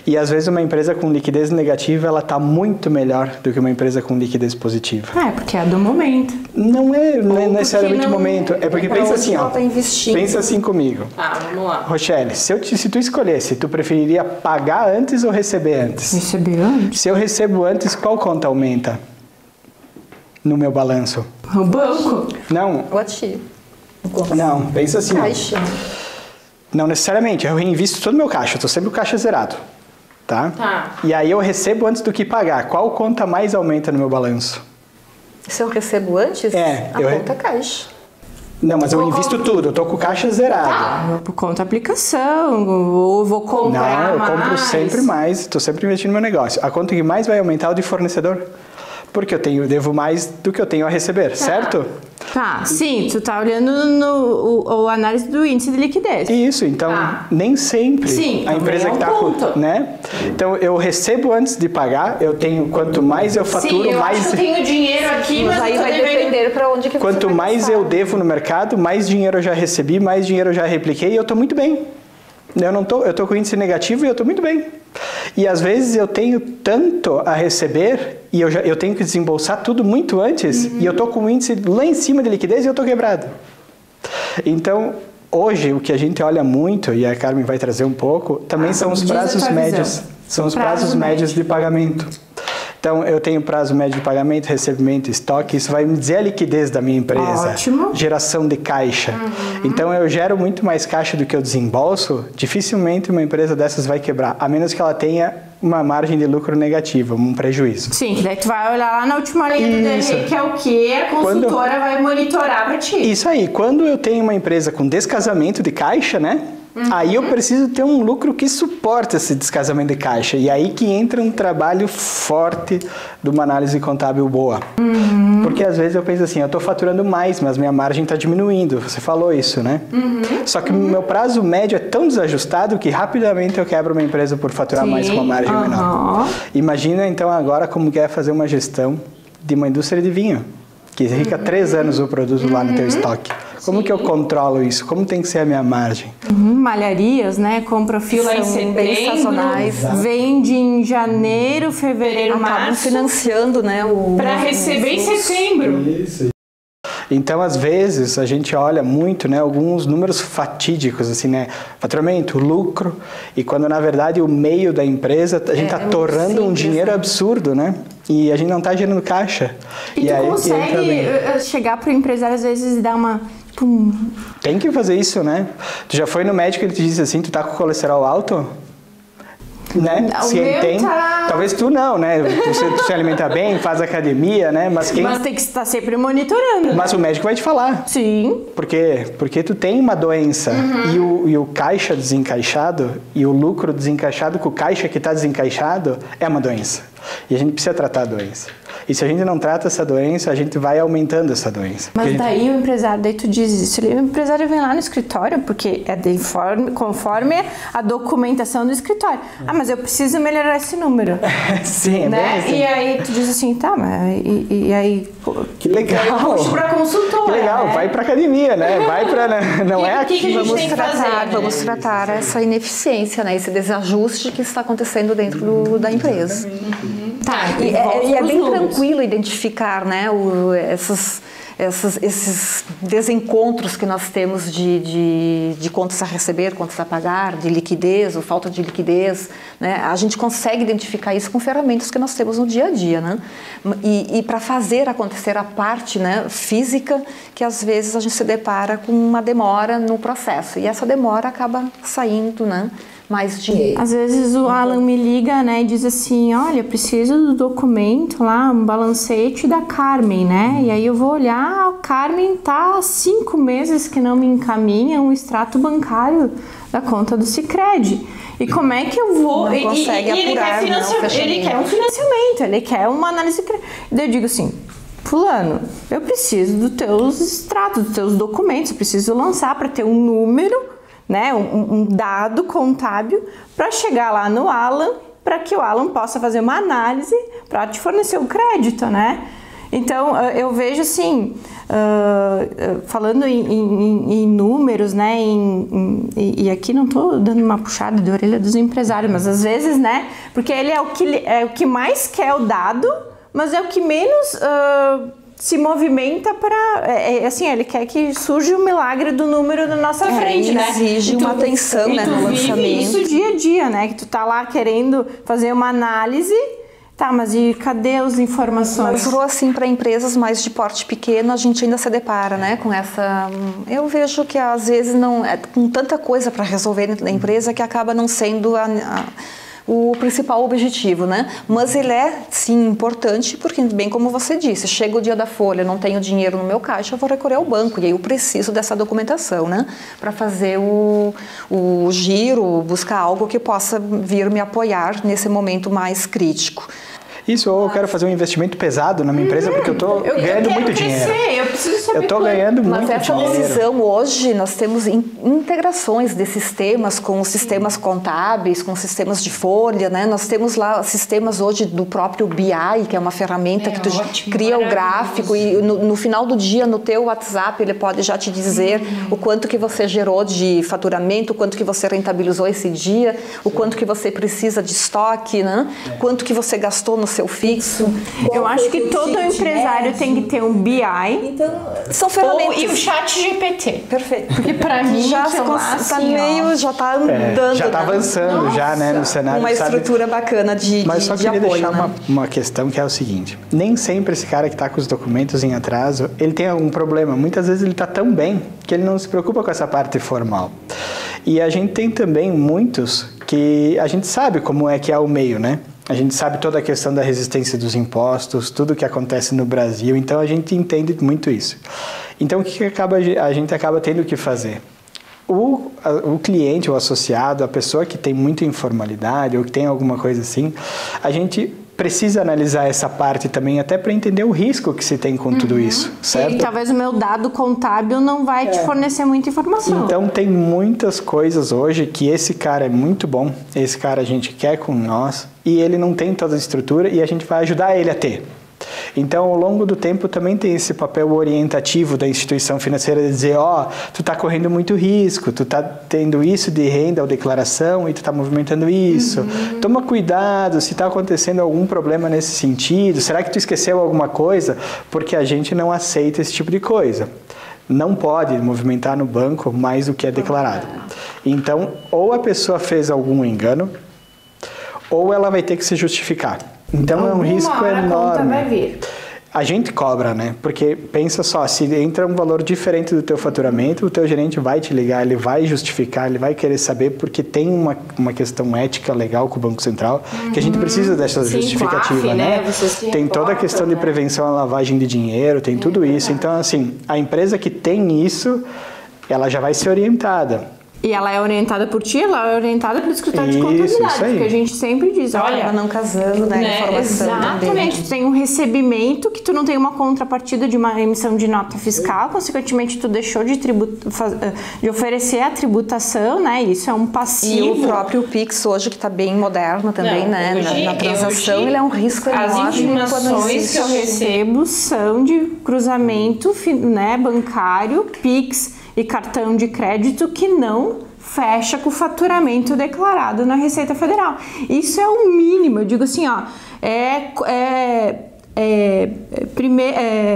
E às vezes uma empresa com liquidez negativa, ela está muito melhor do que uma empresa com liquidez positiva. Porque é do momento. Não é necessariamente o momento. É porque pensa assim, ó. Tá investindo. Pensa assim comigo. Vamos lá. Rochelle, se tu escolhesse, tu preferiria pagar antes ou receber antes? Receber antes? Se eu recebo antes, qual conta aumenta no meu balanço? O banco. Não. O ativo. Não, pensa assim. Caixa. Não necessariamente, eu reinvisto todo o meu caixa, eu estou sempre o caixa zerado. Tá? E aí eu recebo antes do que pagar. Qual conta mais aumenta no meu balanço? Se eu recebo antes, a conta caixa. Não, mas eu invisto tudo, eu tô com o caixa zerado. Por conta aplicação, ou vou comprar mais. Não, eu compro sempre mais, estou sempre investindo no meu negócio. A conta que mais vai aumentar é o de fornecedor. Porque eu devo mais do que eu tenho a receber, certo? Tá, sim, tu tá olhando no análise do índice de liquidez. Isso, então nem sempre sim, a empresa que está com, né? Então eu recebo antes de pagar, eu tenho, quanto mais eu faturo, sim, eu mais acho que eu tenho dinheiro aqui, mas aí vai depender para onde que quanto você mais vai eu devo no mercado, mais dinheiro eu já recebi, mais dinheiro eu já repliquei e eu tô muito bem. Eu tô com índice negativo e eu tô muito bem. E às vezes eu tenho tanto a receber e eu tenho que desembolsar tudo muito antes e eu tô com o índice lá em cima de liquidez e eu tô quebrado. Então, hoje o que a gente olha muito, e a Carmen vai trazer um pouco, também são os prazos médios. São os prazos médios de pagamento. Então, eu tenho prazo médio de pagamento, recebimento, estoque, isso vai me dizer a liquidez da minha empresa. Ótimo. Geração de caixa. Então, eu gero muito mais caixa do que eu desembolso, dificilmente uma empresa dessas vai quebrar, a menos que ela tenha uma margem de lucro negativa, um prejuízo. Sim, daí tu vai olhar lá na última linha do DRE, que é o que a consultora vai monitorar para ti. Isso aí, quando eu tenho uma empresa com descasamento de caixa, né? Aí eu preciso ter um lucro que suporte esse descasamento de caixa. E aí que entra um trabalho forte de uma análise contábil boa. Porque às vezes eu penso assim, eu estou faturando mais, mas minha margem está diminuindo. Você falou isso, né? Só que o meu prazo médio é tão desajustado que rapidamente eu quebro uma empresa por faturar mais com uma margem menor. Imagina então agora como que é fazer uma gestão de uma indústria de vinho, que fica 3 anos o produto lá no teu estoque. Como que eu controlo isso? Como tem que ser a minha margem? Malharias, né? Compra fio lá em bem sazonais. Vende em janeiro, fevereiro, Acabam março. financiando, né? Para receber em setembro. Isso. Então, às vezes, a gente olha muito, né, alguns números fatídicos, assim, né, faturamento, lucro, e quando, na verdade, o meio da empresa, a gente está torrando um dinheiro absurdo, né, e a gente não está gerando caixa. E tu consegue chegar para o empresário, às vezes, e dar uma... Tem que fazer isso, né? Tu já foi no médico e ele te disse assim, tu tá com colesterol alto? Né? Se ele tem, talvez tu não, né? Tu se alimenta bem, faz academia, né? Mas tem que estar sempre monitorando. Mas o médico vai te falar. Sim. Por quê? Porque tu tem uma doença e o caixa desencaixado e o lucro desencaixado com o caixa que está desencaixado é uma doença. E a gente precisa tratar a doença. E se a gente não trata essa doença, a gente vai aumentando essa doença. Mas daí o empresário, daí tu diz isso, o empresário vem lá no escritório, porque é conforme a documentação do escritório. Ah, mas eu preciso melhorar esse número. Sim, é né? bem assim. E aí tu diz assim, tá, mas e aí... Que legal! Eu puxo pra consultora. Que legal, né? Vai pra academia, né? Vai pra... Não é aqui. Que Vamos tratar essa ineficiência, né? Esse desajuste que está acontecendo dentro da empresa. Tá, e é bem tranquilo identificar, né, esses desencontros que nós temos de contas a receber, contas a pagar, de liquidez ou falta de liquidez, né? A gente consegue identificar isso com ferramentas que nós temos no dia a dia, né? E para fazer acontecer a parte, né, física, que às vezes a gente se depara com uma demora no processo e essa demora acaba saindo, né, mais dinheiro. Às vezes o Alan me liga, né, e diz assim, olha, preciso do documento lá, um balancete da Carmen, né? E aí eu vou olhar, a Carmen tá há 5 meses que não me encaminha um extrato bancário da conta do Sicredi. E como é que eu vou... Não consegue apurar, ele quer um financiamento, ele quer uma análise... Daí eu digo assim, fulano, eu preciso dos teus extratos, dos teus documentos, eu preciso lançar para ter um número, né, um dado contábil para chegar lá no Alan, para que o Alan possa fazer uma análise para te fornecer o crédito, né? Então, eu vejo assim, falando em números, né, e aqui não estou dando uma puxada de orelha dos empresários, mas às vezes, né, porque ele é o que mais quer o dado, mas é o que menos... se movimenta para... assim, ele quer que surja o milagre do número na nossa frente, né? Exige uma atenção, né, no lançamento. Isso dia a dia, né? Que tu tá lá querendo fazer uma análise, tá, mas e cadê as informações? Mas assim, para empresas mais de porte pequeno, a gente ainda se depara, né, com essa... Eu vejo que às vezes não... com tanta coisa para resolver dentro da empresa que acaba não sendo o principal objetivo, né? Mas ele é, sim, importante, porque, bem como você disse, chega o dia da folha, não tenho dinheiro no meu caixa, eu vou recorrer ao banco, e aí eu preciso dessa documentação, né? Para fazer o giro, buscar algo que possa vir me apoiar nesse momento mais crítico. Isso, ou eu quero fazer um investimento pesado na minha empresa porque eu estou ganhando muito dinheiro. Eu preciso saber. Eu estou ganhando muito Mas essa dinheiro. decisão hoje, nós temos integrações de sistemas com sistemas contábeis, com sistemas de folha, né? Nós temos lá sistemas hoje do próprio BI, que é uma ferramenta que tu cria o gráfico e no final do dia, no teu WhatsApp, ele pode já te dizer o quanto que você gerou de faturamento, o quanto que você rentabilizou esse dia, o quanto que você precisa de estoque, né? Quanto que você gastou no seu fixo. Eu acho que todo empresário tem que ter um BI. Então, São ferramentas. E o chat GPT. Perfeito. Porque pra mim já sei lá, tá assim, meio, já tá andando, já está né? avançando já, né, no cenário. Uma estrutura bacana de Mas só de queria apoio, deixar né? uma questão que é o seguinte: nem sempre esse cara que está com os documentos em atraso, ele tem algum problema. Muitas vezes ele está tão bem que ele não se preocupa com essa parte formal. E a gente tem também muitos que a gente sabe como é que é o meio, né? A gente sabe toda a questão da resistência dos impostos, tudo que acontece no Brasil, então a gente entende muito isso. Então o que a gente acaba tendo que fazer? O cliente, o associado, a pessoa que tem muita informalidade ou que tem alguma coisa assim, a gente precisa analisar essa parte também até para entender o risco que se tem com tudo isso, certo? E talvez o meu dado contábil não vai te fornecer muita informação. Então tem muitas coisas hoje que esse cara é muito bom, esse cara a gente quer com nós e ele não tem toda a estrutura e a gente vai ajudar ele a ter. Então, ao longo do tempo, também tem esse papel orientativo da instituição financeira de dizer, tu está correndo muito risco, tu está tendo isso de renda ou declaração e tu está movimentando isso. Toma cuidado se está acontecendo algum problema nesse sentido. Será que tu esqueceu alguma coisa? Porque a gente não aceita esse tipo de coisa. Não pode movimentar no banco mais do que é declarado. Então, ou a pessoa fez algum engano, ou ela vai ter que se justificar. Então é um risco enorme. A conta vai vir. A gente cobra, né? Porque pensa só, se entra um valor diferente do teu faturamento, o teu gerente vai te ligar, ele vai justificar, ele vai querer saber, porque tem uma questão ética legal com o Banco Central, que a gente precisa dessa justificativa, né? Tem toda a questão de prevenção à lavagem de dinheiro, tem tudo isso. Então, assim, a empresa que tem isso, ela já vai ser orientada. E ela é orientada por ti, ela é orientada pelo escritório de contabilidade, porque a gente sempre diz, olha, não casando, né? Informação exatamente, também. tu tem um recebimento que tu não tem uma contrapartida de uma emissão de nota fiscal, consequentemente tu deixou de oferecer a tributação, né? Isso é um passivo. E o próprio Pix hoje, que está bem moderno também, né? Na transação, ele é um risco enorme. As informações que eu recebo são de cruzamento, né, bancário, Pix e cartão de crédito que não fecha com o faturamento declarado na Receita Federal. Isso é o mínimo, eu digo assim,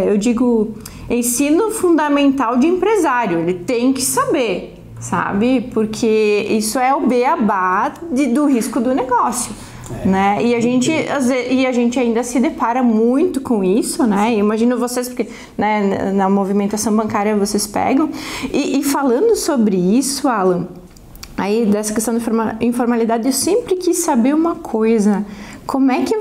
eu digo ensino fundamental de empresário, ele tem que saber, sabe? Porque isso é o beabá do risco do negócio. Né? E a gente ainda se depara muito com isso, né? Imagino vocês, porque né, na movimentação bancária vocês pegam. E falando sobre isso, Alan, aí dessa questão da informalidade, eu sempre quis saber uma coisa: como é que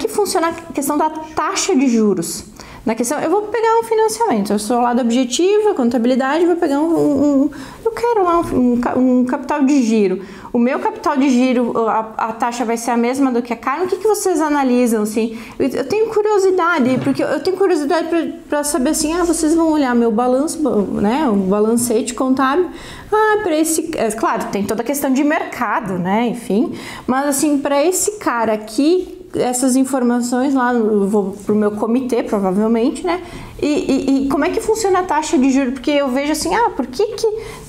funciona a questão da taxa de juros? Na questão, eu vou pegar um financiamento, eu sou lá do Objetivo, a contabilidade, vou pegar eu quero lá um capital de giro. O meu capital de giro, a taxa vai ser a mesma do que a Carmen? O que vocês analisam, assim? Eu tenho curiosidade, porque eu tenho curiosidade para saber, assim, vocês vão olhar meu balanço, né, o balancete contábil, para esse... Claro, tem toda a questão de mercado, né, enfim, mas, assim, para esse cara aqui, essas informações lá, eu vou pro meu comitê, provavelmente, né? E como é que funciona a taxa de juros? Porque eu vejo assim, por que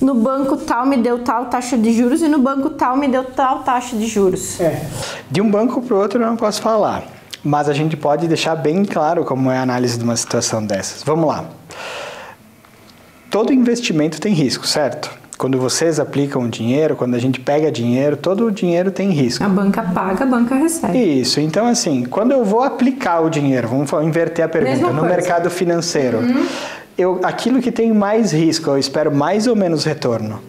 no banco tal me deu tal taxa de juros e no banco tal me deu tal taxa de juros? De um banco para o outro eu não posso falar, mas a gente pode deixar bem claro como é a análise de uma situação dessas. Vamos lá. Todo investimento tem risco, certo? Quando vocês aplicam dinheiro, quando a gente pega dinheiro, todo o dinheiro tem risco. A banca paga, a banca recebe. Isso. Então, assim, quando eu vou aplicar o dinheiro, vamos inverter a pergunta, no mercado financeiro, aquilo que tem mais risco, eu espero mais ou menos retorno?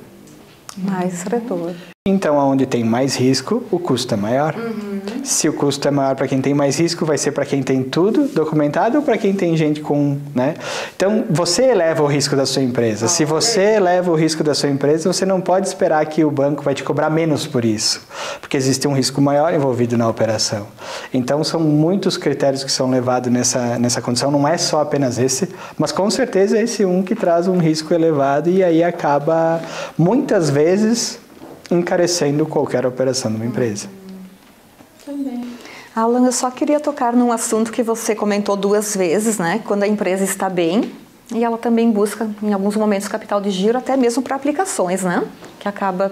Mais retorno. Então, onde tem mais risco, o custo é maior. se o custo é maior para quem tem mais risco, vai ser para quem tem tudo documentado ou para quem tem gente com, né? Então, você eleva o risco da sua empresa. Se você eleva o risco da sua empresa, você não pode esperar que o banco vai te cobrar menos por isso, porque existe um risco maior envolvido na operação. Então, são muitos critérios que são levados nessa condição, não é só apenas esse, mas com certeza é esse um que traz um risco elevado e aí acaba, muitas vezes, encarecendo qualquer operação de uma empresa. Alan, eu só queria tocar num assunto que você comentou 2 vezes, né? Quando a empresa está bem e ela também busca, em alguns momentos, capital de giro, até mesmo para aplicações, né? Que acaba,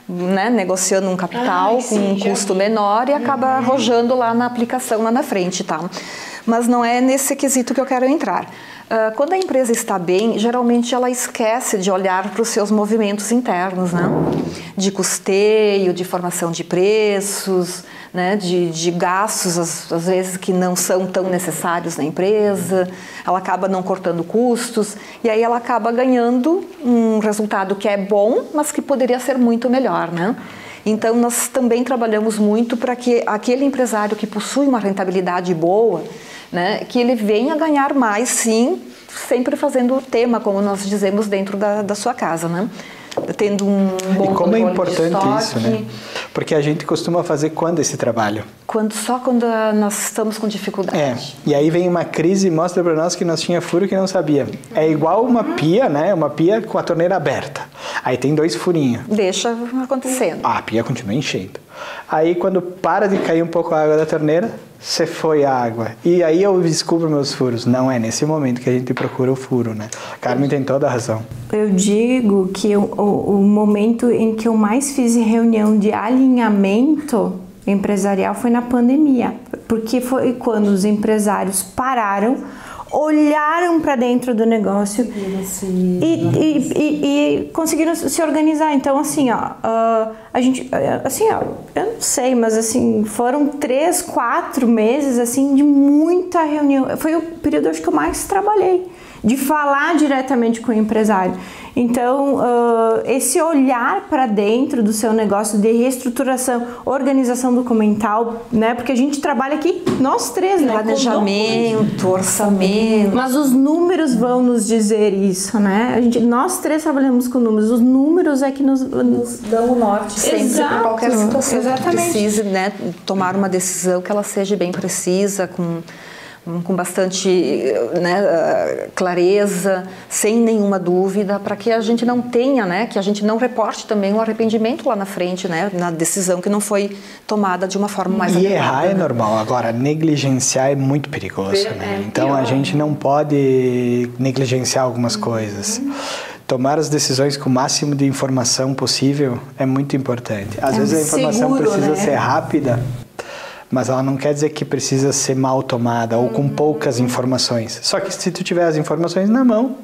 né, negociando um capital com um custo menor e acaba arrojando lá na aplicação, lá na frente, tá? Mas não é nesse quesito que eu quero entrar. Quando a empresa está bem, geralmente ela esquece de olhar para os seus movimentos internos, né? De custeio, de formação de preços, né? De gastos, às vezes, que não são tão necessários na empresa. Ela acaba não cortando custos e aí ela acaba ganhando um resultado que é bom, mas que poderia ser muito melhor, né? Então, nós também trabalhamos muito para que aquele empresário que possui uma rentabilidade boa, né, que ele venha ganhar mais, sim, sempre fazendo o tema, como nós dizemos, dentro da sua casa, né? Tendo um bom e como é importante de estoque, isso, né? Porque a gente costuma fazer quando esse trabalho? Só quando nós estamos com dificuldade. E aí vem uma crise e mostra para nós que nós tinha furo que não sabia. É igual uma pia, né? Uma pia com a torneira aberta. Aí tem 2 furinhos. Deixa acontecendo. A pia continua enchendo. Aí quando para de cair um pouco a água da torneira, você foi a água. E aí eu descubro meus furos. Não é nesse momento que a gente procura o furo, né? A Carmen tem toda a razão. Eu digo que o momento em que eu mais fiz reunião de alinhamento empresarial foi na pandemia. Porque foi quando os empresários pararam, olharam para dentro do negócio e conseguiram se organizar. Então, assim, ó, a gente, assim, ó, eu não sei, mas assim, foram 3, 4 meses, assim, de muita reunião. Foi o período, acho que eu mais trabalhei, de falar diretamente com o empresário. Então, esse olhar para dentro do seu negócio de reestruturação, organização documental, né? Porque a gente trabalha aqui, nós 3, né? Planejamento, orçamento. Mas os números vão nos dizer isso, né? Nós 3 trabalhamos com números. Os números é que nos dão o norte. Sempre para qualquer situação. Exatamente. Precise, né, tomar uma decisão que ela seja bem precisa, com bastante, né, clareza, sem nenhuma dúvida, para que a gente não tenha, né, que a gente não reporte também um arrependimento lá na frente, né, na decisão que não foi tomada de uma forma mais adequada. E errar é normal, agora negligenciar é muito perigoso, né? Então a gente não pode negligenciar algumas coisas. Tomar as decisões com o máximo de informação possível é muito importante. Às vezes a informação precisa ser rápida, mas ela não quer dizer que precisa ser mal tomada ou com poucas informações. Só que se tu tiver as informações na mão,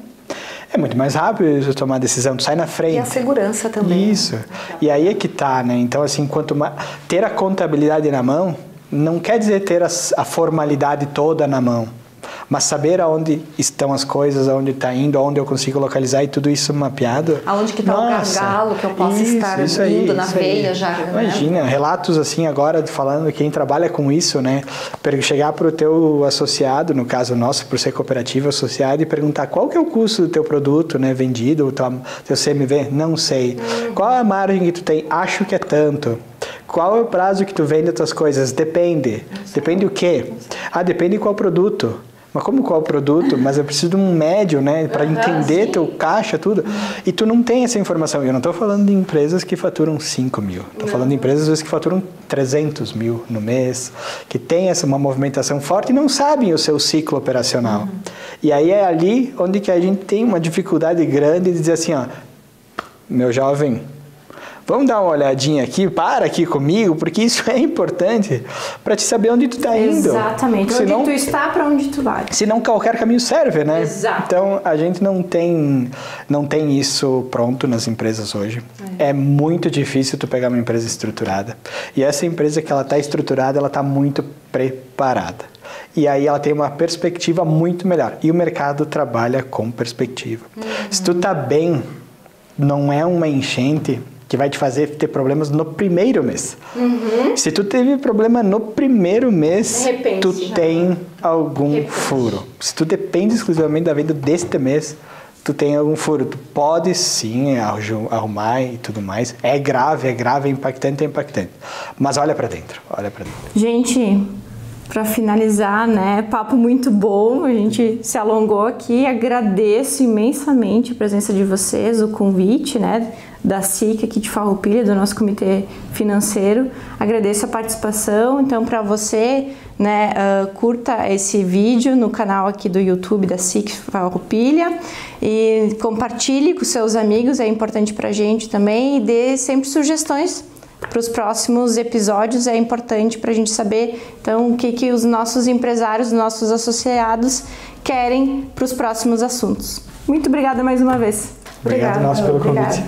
é muito mais rápido tu tomar a decisão, tu sai na frente. E a segurança também. Isso. E aí é que tá, né? Então, assim, ter a contabilidade na mão não quer dizer ter a formalidade toda na mão, mas saber aonde estão as coisas, aonde está indo, aonde eu consigo localizar e tudo isso mapeado. Aonde que está o gargalo que eu posso estar indo na veia já. Imagina, né? Relatos assim agora falando quem trabalha com isso, né? Chegar para o teu associado, no caso nosso, por ser cooperativa associado, e perguntar qual que é o custo do teu produto, né? Vendido, o teu CMV? Não sei. Qual a margem que tu tem? Acho que é tanto. Qual é o prazo que tu vende as tuas coisas? Depende. Depende o quê? Depende qual produto. Mas como qual produto? Mas eu preciso de um médio, né? Para entender teu caixa, tudo. E tu não tem essa informação. Eu não estou falando de empresas que faturam 5 mil. Estou falando de empresas, às vezes, que faturam 300 mil no mês, que têm uma movimentação forte e não sabem o seu ciclo operacional. E aí é ali onde que a gente tem uma dificuldade grande de dizer assim, ó, meu jovem, vamos dar uma olhadinha aqui, para aqui comigo, porque isso é importante para te saber onde tu está indo. Exatamente, onde tu está, para onde tu vai. Senão qualquer caminho serve, né? Exato. Então, a gente não tem isso pronto nas empresas hoje. É muito difícil tu pegar uma empresa estruturada. E essa empresa que ela está estruturada, ela está muito preparada. E aí ela tem uma perspectiva muito melhor. E o mercado trabalha com perspectiva. Se tu está bem, não é uma enchente, que vai te fazer ter problemas no primeiro mês. Se tu teve problema no primeiro mês, tu tem algum furo. Se tu depende exclusivamente da venda deste mês, tu tem algum furo. Tu pode sim arrumar e tudo mais. É grave, é impactante, Mas olha para dentro, Gente, para finalizar, né, papo muito bom, a gente se alongou aqui, agradeço imensamente a presença de vocês, o convite, né, da SIC aqui de Farroupilha, do nosso comitê financeiro, agradeço a participação. Então, para você, né, curta esse vídeo no canal aqui do YouTube da SIC Farroupilha e compartilhe com seus amigos, é importante para a gente também, e dê sempre sugestões para os próximos episódios, é importante para a gente saber então o que os nossos empresários, nossos associados querem para os próximos assuntos. Muito obrigada mais uma vez. Obrigado pelo convite.